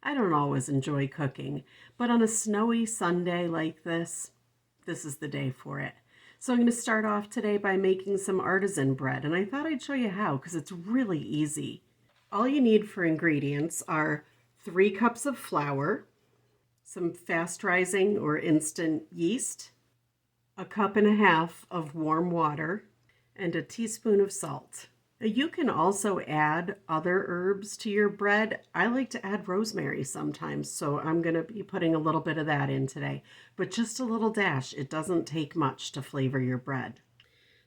I don't always enjoy cooking, but on a snowy Sunday like this is the day for it. So I'm going to start off today by making some artisan bread, and I thought I'd show you how because it's really easy. All you need for ingredients are 3 cups of flour, some fast rising or instant yeast, a cup and a half of warm water, and a teaspoon of salt. Now, you can also add other herbs to your bread. I like to add rosemary sometimes, so I'm going to be putting a little bit of that in today, but just a little dash. It doesn't take much to flavor your bread.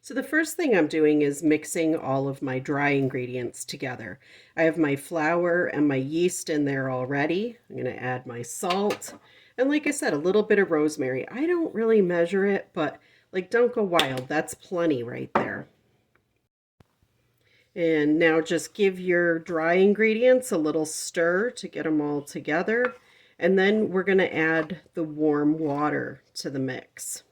So the first thing I'm doing is mixing all of my dry ingredients together. I have my flour and my yeast in there already. I'm going to add my salt, and like I said, a little bit of rosemary. I don't really measure it, but don't go wild. That's plenty right there. And now just give your dry ingredients a little stir to get them all together. And then we're going to add the warm water to the mix.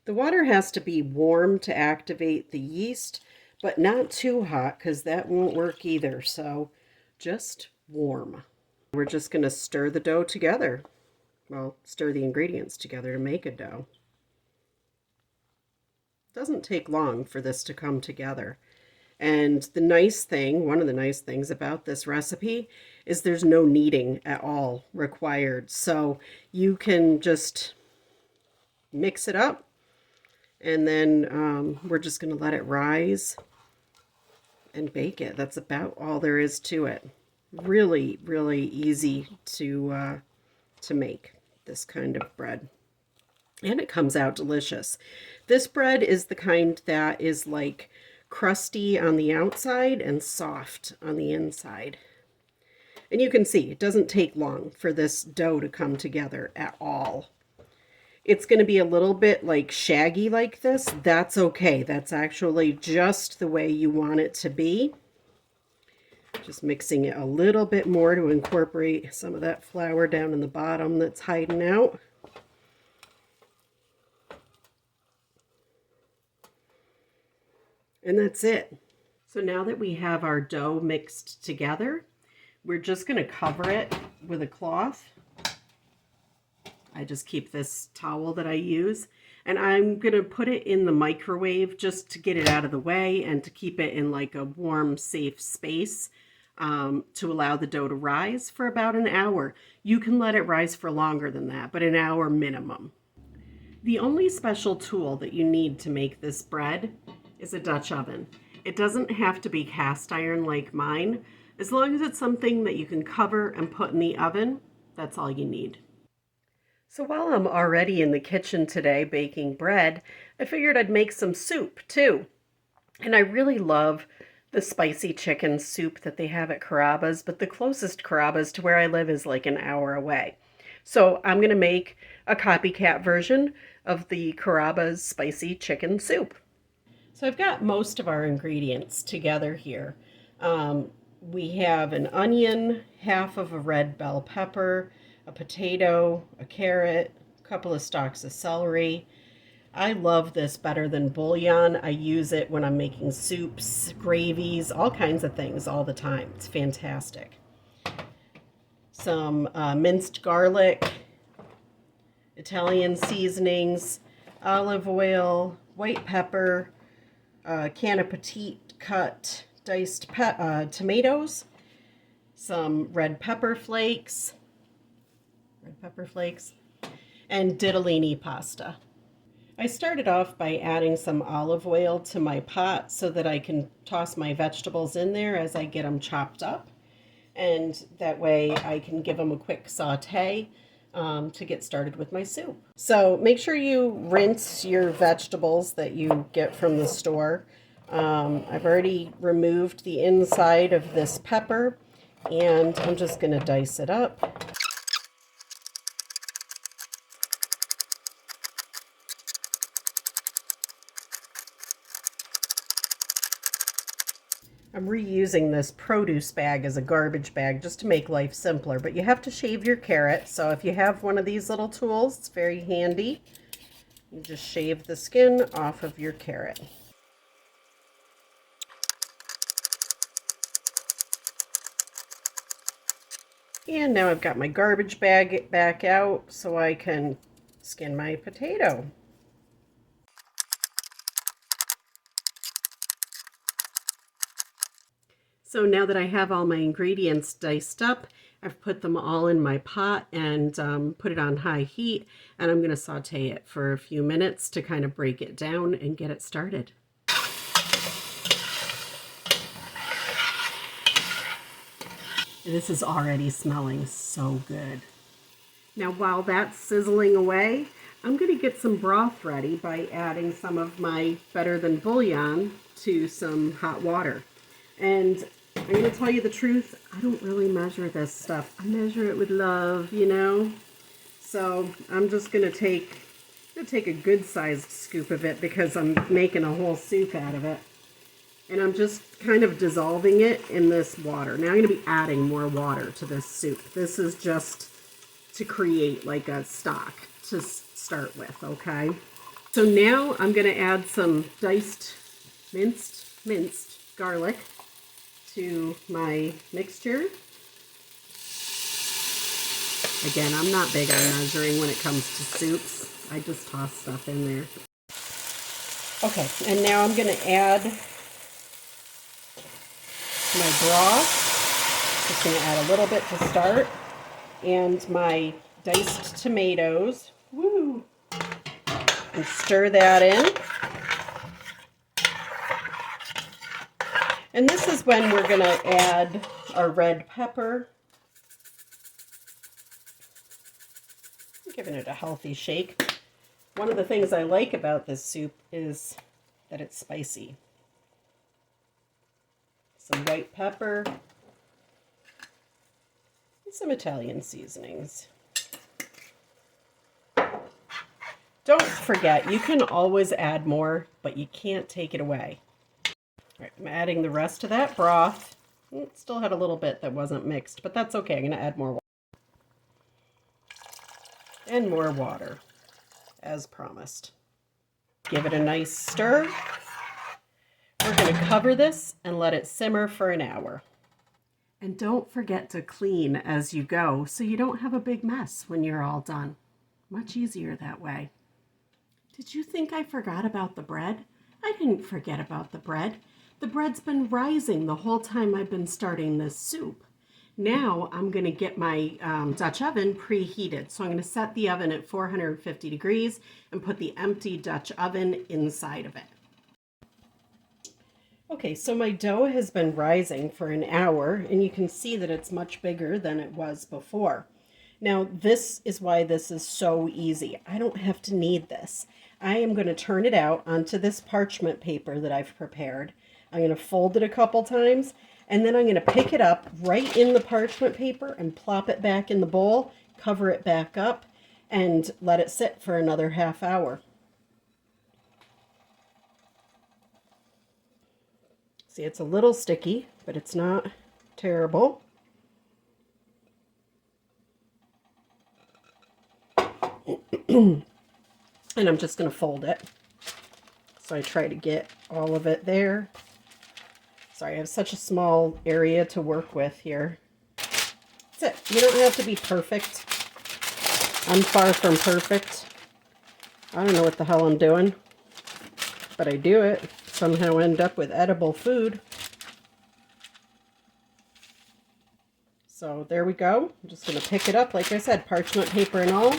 The water has to be warm to activate the yeast, but not too hot because that won't work either. So just warm. We're just going to stir the dough together. Well, stir the ingredients together to make a dough. Doesn't take long for this to come together. And the nice thing, one of the nice things about this recipe is there's no kneading at all required. So you can just mix it up, and then we're just going to let it rise and bake it. That's about all there is to it. Really, really easy to make this kind of bread. And it comes out delicious. This bread is the kind that is like crusty on the outside and soft on the inside. And you can see it doesn't take long for this dough to come together at all. It's going to be a little bit like shaggy like this. That's okay. That's actually just the way you want it to be. Just mixing it a little bit more to incorporate some of that flour down in the bottom that's hiding out. And that's it. So now that we have our dough mixed together, we're just going to cover it with a cloth. I just keep this towel that I use, and I'm going to put it in the microwave just to get it out of the way and to keep it in like a warm, safe space to allow the dough to rise for about an hour. You can let it rise for longer than that, but an hour minimum. The only special tool that you need to make this bread is a Dutch oven. It doesn't have to be cast iron like mine. As long as it's something that you can cover and put in the oven, that's all you need. So while I'm already in the kitchen today baking bread, I figured I'd make some soup too. And I really love the spicy chicken soup that they have at Carrabba's, but the closest Carrabba's to where I live is like an hour away. So I'm going to make a copycat version of the Carrabba's spicy chicken soup. So I've got most of our ingredients together here. We have an onion, half of a red bell pepper, a potato, a carrot, a couple of stalks of celery. I love this better than bouillon. I use it when I'm making soups, gravies, all kinds of things all the time. It's fantastic. Some minced garlic, Italian seasonings, olive oil, white pepper, can of petite cut diced tomatoes, some red pepper flakes, and ditalini pasta. I started off by adding some olive oil to my pot so that I can toss my vegetables in there as I get them chopped up, and that way I can give them a quick saute to get started with my soup. So make sure you rinse your vegetables that you get from the store. I've already removed the inside of this pepper, and I'm just going to dice it up. I'm reusing this produce bag as a garbage bag just to make life simpler, but you have to shave your carrot. So if you have one of these little tools, it's very handy. You just shave the skin off of your carrot. And now I've got my garbage bag back out so I can skin my potato. So now that I have all my ingredients diced up, I've put them all in my pot and put it on high heat, and I'm going to saute it for a few minutes to kind of break it down and get it started. This is already smelling so good. Now while that's sizzling away, I'm going to get some broth ready by adding some of my Better Than bouillon to some hot water. And I'm going to tell you the truth, I don't really measure this stuff. I measure it with love, you know? So I'm just going to take a good sized scoop of it because I'm making a whole soup out of it. And I'm just kind of dissolving it in this water. Now I'm going to be adding more water to this soup. This is just to create like a stock to start with, okay? So now I'm going to add some diced minced garlic to my mixture. Again, I'm not big on measuring when it comes to soups. I just toss stuff in there. Okay, and now I'm going to add my broth. Just going to add a little bit to start. And my diced tomatoes. Woo! And stir that in. And this is when we're going to add our red pepper. I'm giving it a healthy shake. One of the things I like about this soup is that it's spicy. Some white pepper. And some Italian seasonings. Don't forget, you can always add more, but you can't take it away. All right, I'm adding the rest of that broth. It still had a little bit that wasn't mixed, but that's okay. I'm going to add more water. And more water, as promised. Give it a nice stir. We're going to cover this and let it simmer for an hour. And don't forget to clean as you go so you don't have a big mess when you're all done. Much easier that way. Did you think I forgot about the bread? I didn't forget about the bread. The bread's been rising the whole time I've been starting this soup. Now I'm going to get my Dutch oven preheated. So I'm going to set the oven at 450 degrees and put the empty Dutch oven inside of it. Okay, so my dough has been rising for an hour, and you can see that it's much bigger than it was before. Now, this is why this is so easy. I don't have to knead this. I am going to turn it out onto this parchment paper that I've prepared. I'm going to fold it a couple times, and then I'm going to pick it up right in the parchment paper and plop it back in the bowl, cover it back up, and let it sit for another half hour. See, it's a little sticky, but it's not terrible. And I'm just going to fold it. So I try to get all of it there. Sorry, I have such a small area to work with here. That's it. You don't have to be perfect. I'm far from perfect. I don't know what the hell I'm doing, but I do it. Somehow end up with edible food. So there we go. I'm just going to pick it up, like I said, parchment paper and all.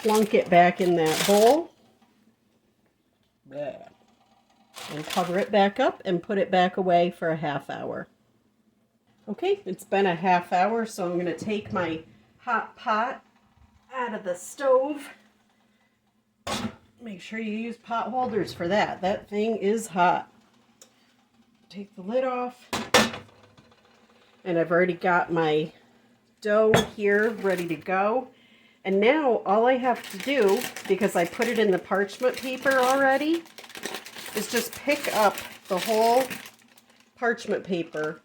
Plunk it back in that bowl. Blech. And cover it back up and put it back away for a half hour. Okay, it's been a half hour, so I'm going to take my hot pot out of the stove. Make sure you use pot holders for that. That thing is hot. Take the lid off. And I've already got my dough here ready to go. And now all I have to do, because I put it in the parchment paper already, is just pick up the whole parchment paper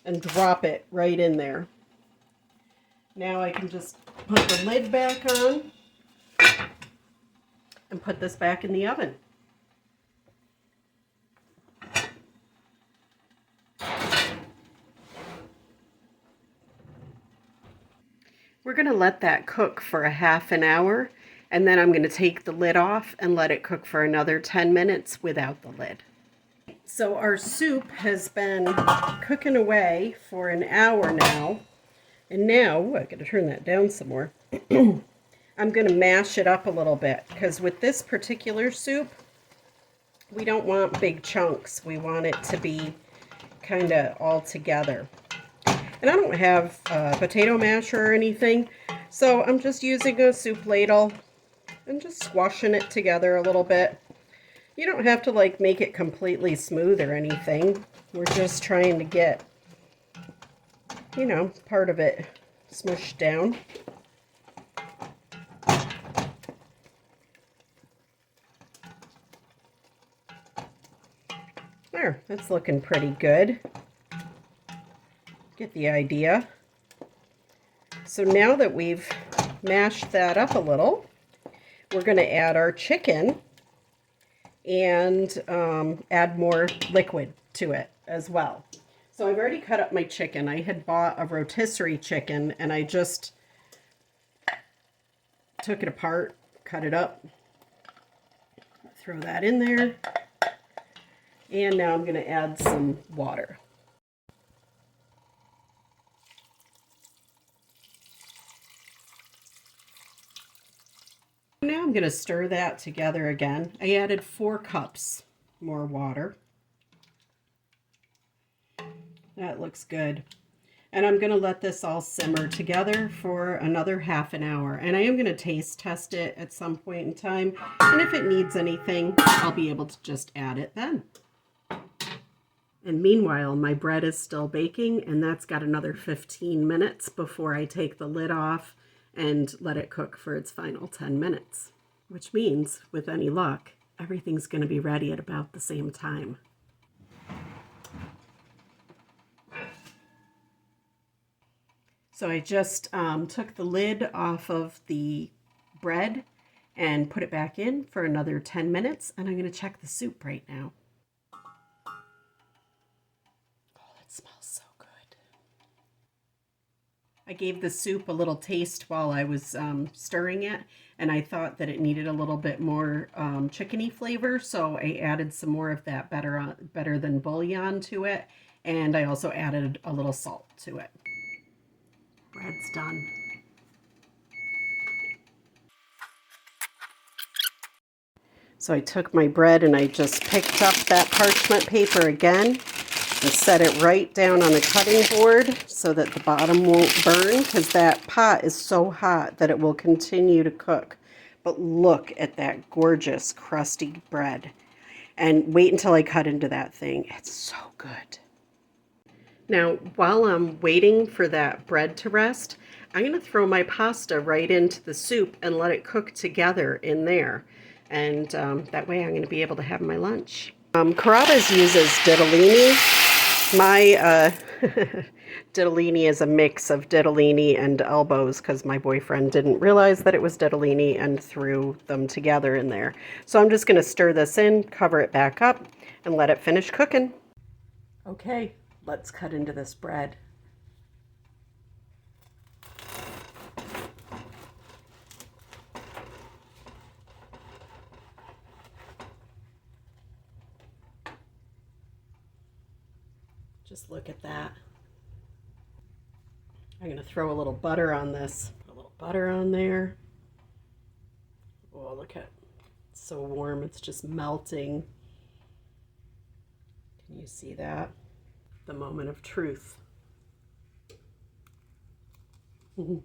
and drop it right in there. Now I can just put the lid back on and put this back in the oven. We're going to let that cook for a half an hour, and then I'm going to take the lid off and let it cook for another 10 minutes without the lid. So our soup has been cooking away for an hour now, and now, I got to turn that down some more. I'm going to mash it up a little bit, because with this particular soup, we don't want big chunks. We want it to be kind of all together. And I don't have a potato masher or anything, so I'm just using a soup ladle and just squashing it together a little bit. You don't have to like make it completely smooth or anything. We're just trying to get, you know, part of it smushed down. There, that's looking pretty good. Get the idea. So now that we've mashed that up a little, we're going to add our chicken and add more liquid to it as well. So I've already cut up my chicken. I had bought a rotisserie chicken and I just took it apart, cut it up, throw that in there, and now I'm going to add some water. Now I'm going to stir that together again. I added 4 cups more water. That looks good. And I'm going to let this all simmer together for another half an hour. And I am going to taste test it at some point in time. And if it needs anything, I'll be able to just add it then. And meanwhile, my bread is still baking, and that's got another 15 minutes before I take the lid off and let it cook for its final 10 minutes. Which means, with any luck, everything's going to be ready at about the same time. So I just took the lid off of the bread and put it back in for another 10 minutes, and I'm going to check the soup right now. Oh, it smells so good. I gave the soup a little taste while I was stirring it, and I thought that it needed a little bit more chickeny flavor, so I added some more of that better than bouillon to it, and I also added a little salt to it. Bread's done. So I took my bread and I just picked up that parchment paper again and set it right down on the cutting board so that the bottom won't burn, because that pot is so hot that it will continue to cook. But look at that gorgeous crusty bread. And wait until I cut into that thing. It's so good. Now, while I'm waiting for that bread to rest, I'm going to throw my pasta right into the soup and let it cook together in there. And that way I'm going to be able to have my lunch. Carrabba's uses ditalini. My ditalini is a mix of ditalini and elbows, because my boyfriend didn't realize that it was ditalini and threw them together in there. So I'm just going to stir this in, cover it back up, and let it finish cooking. Okay, let's cut into this bread. Just look at that. I'm going to throw a little butter on this. Put a little butter on there. Oh, look at it. It's so warm. It's just melting. Can you see that? The moment of truth. Mm.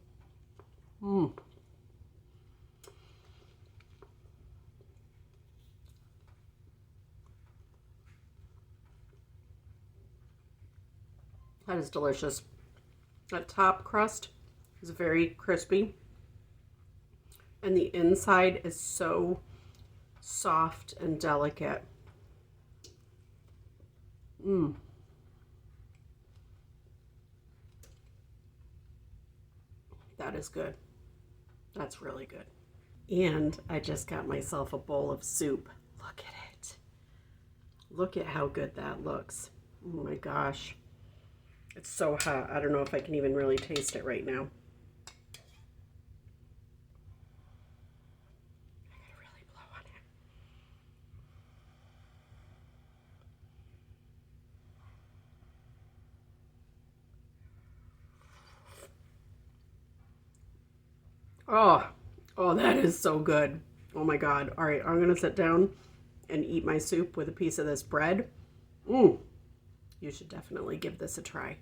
That is delicious. That top crust is very crispy, and the inside is so soft and delicate. Mmm. That is good. That's really good. And I just got myself a bowl of soup. Look at it. Look at how good that looks. Oh my gosh. It's so hot. I don't know if I can even really taste it right now. Oh, oh, that is so good. Oh my God. All right, I'm going to sit down and eat my soup with a piece of this bread. You should definitely give this a try.